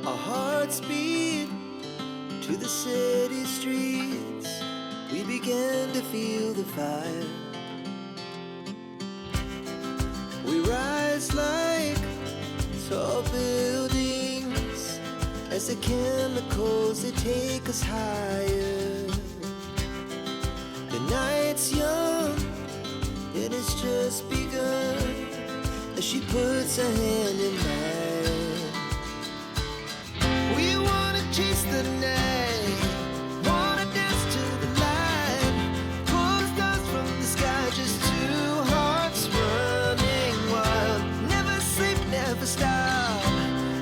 Our hearts beat to the city streets. We began to feel the fire. We rise like tall buildings as the chemicals, they take us higher. The night's young and it's just begun as she puts her hand in mine. We wanna chase the night, wanna dance to the light, pull stars from the sky, just two hearts running wild. Never sleep, never stop,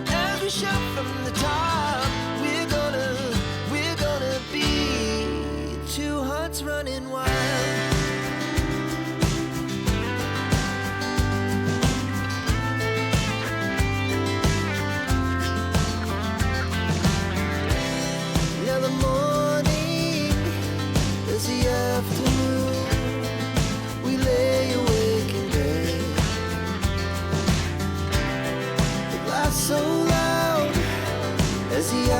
as we shout from the top. We're gonna be two hearts running wild. Now the morning is the afternoon. We lay awake in bed. The glass so loud as the